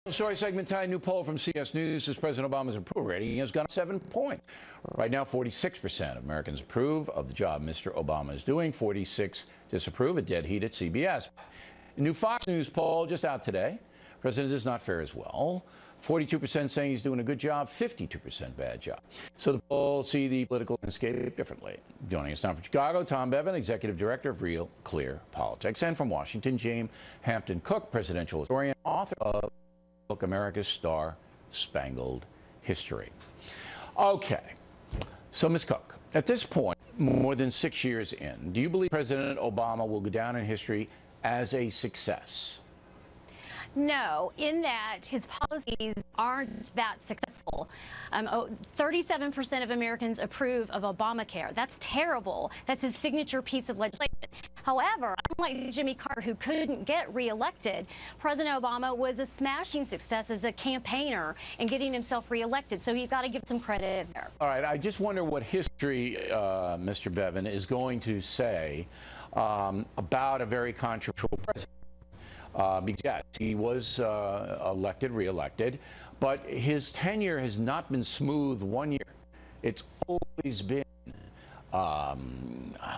Story segment time. New poll from CS News says President Obama's approval rating has gone up 7 points. Right now, 46% of Americans approve of the job Mr. Obama is doing. 46 disapprove. A dead heat at CBS. A new Fox News poll just out today. President does not fare as well. 42% saying he's doing a good job, 52% bad job. So the poll see the political landscape differently. Joining us now from Chicago, Tom Bevin, Executive Director of Real Clear Politics. And from Washington, James Hampton Cook, presidential historian, author of book America's Star-Spangled History. Okay, so Ms. Cook, at this point, more than 6 years in, do you believe President Obama will go down in history as a success? No, in that his policies aren't that successful. 37% of Americans approve of Obamacare. That's terrible. That's his signature piece of legislation. However, unlike Jimmy Carter, who couldn't get reelected, President Obama was a smashing success as a campaigner and getting himself reelected. So you've got to give some credit there. All right. I just wonder what history, Mr. Bevin, is going to say about a very controversial president. Because yes, he was reelected, but his tenure has not been smooth 1 year. It's always been,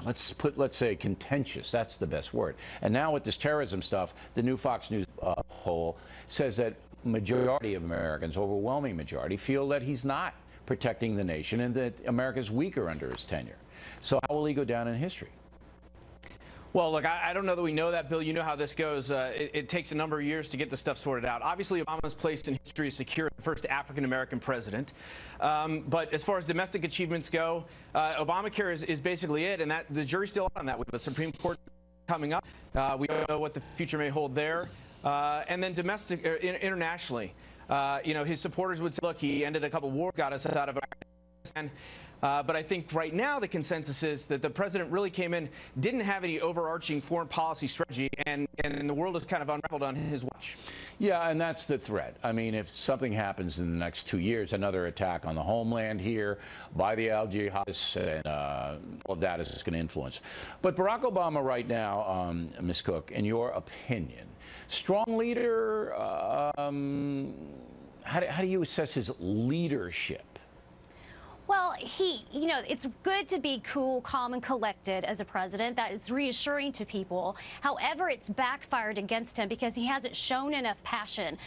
let's say contentious. That's the best word. And now with this terrorism stuff, the new Fox News poll says that majority of Americans, overwhelming majority, feel that he's not protecting the nation and that America's weaker under his tenure. So how will he go down in history? Well, look, I don't know that we know that, Bill. You know how this goes. It takes a number of years to get this stuff sorted out. Obviously, Obama's place in history is secure, the first African-American president. But as far as domestic achievements go, Obamacare is basically it, and that the jury's still out on that. We have a Supreme Court coming up. We don't know what the future may hold there. And then internationally, you know, his supporters would say, look, he ended a couple wars, got us out of Afghanistan. But I think right now the consensus is that the president really came in, didn't have any overarching foreign policy strategy, and the world is kind of unraveled on his watch. Yeah, and that's the threat. I mean, if something happens in the next 2 years, another attack on the homeland here by the al jihadists, and all of that is going to influence. But Barack Obama right now, Ms. Cook, in your opinion, strong leader, how do you assess his leadership? Well, you know, it's good to be cool, calm, and collected as a president. That is reassuring to people. However, it's backfired against him because he hasn't shown enough passion.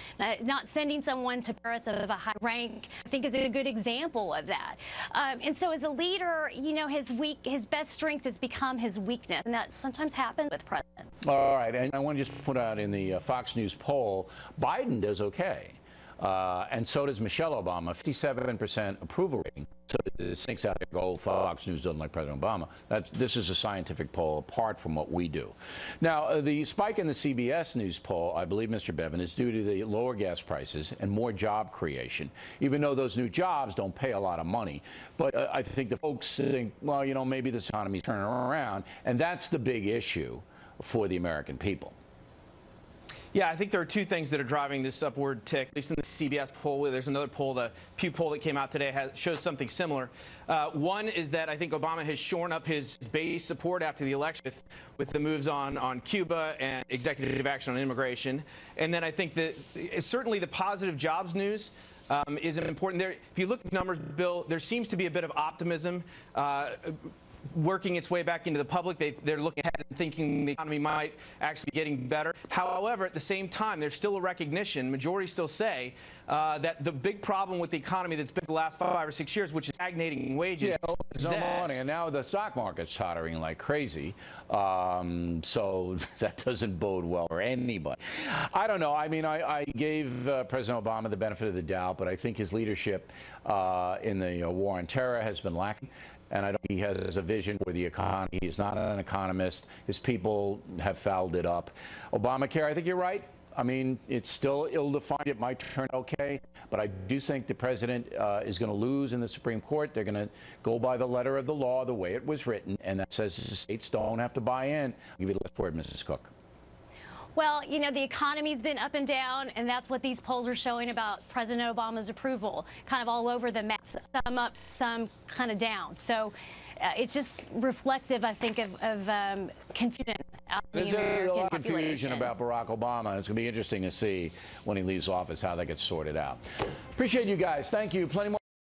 Not sending someone to Paris of a high rank, I think, is a good example of that. And so as a leader, you know, his best strength has become his weakness, and that sometimes happens with presidents. All right, and I want to just put out in the Fox News poll, Biden does okay. And so does Michelle Obama, 57% approval rating. So it sneaks out there, go, Fox News doesn't like President Obama. This is a scientific poll apart from what we do. Now, the spike in the CBS News poll, I believe, Mr. Bevin, is due to the lower gas prices and more job creation, even though those new jobs don't pay a lot of money. But I think the folks think, well, you know, maybe this economy's turning around, and that's the big issue for the American people. Yeah, I think there are two things that are driving this upward tick, at least in the CBS poll. There's another poll, the Pew poll that came out today, shows something similar. One is that I think Obama has shorn up his base support after the election with the moves on Cuba and executive action on immigration. And then I think that certainly the positive jobs news is important. If you look at the numbers, Bill, there seems to be a bit of optimism working its way back into the public. They're looking ahead and thinking the economy might actually be getting better. However, at the same time, there's still a recognition, majorities still say, that the big problem with the economy that's been the last 5 or 6 years, which is stagnating wages. Yeah, there's no money, and now the stock market's tottering like crazy. So that doesn't bode well for anybody. I don't know. I mean, I gave President Obama the benefit of the doubt, but I think his leadership in the war on terror has been lacking. And I don't think he has a vision for the economy. He's not an economist. His people have fouled it up. Obamacare, I think you're right. I mean, it's still ill-defined. It might turn okay, but I do think the president is going to lose in the Supreme Court. They're going to go by the letter of the law, the way it was written, and that says the states don't have to buy in. I'll give you the last word, Mrs. Cook. Well, you know, the economy's been up and down, and that's what these polls are showing about President Obama's approval, kind of all over the map, some up, some kind of down. So it's just reflective, I think, of confusion out of the There's a American lot of confusion population. about Barack Obama. It's going to be interesting to see when he leaves office how that gets sorted out. Appreciate you guys. Thank you. Plenty more.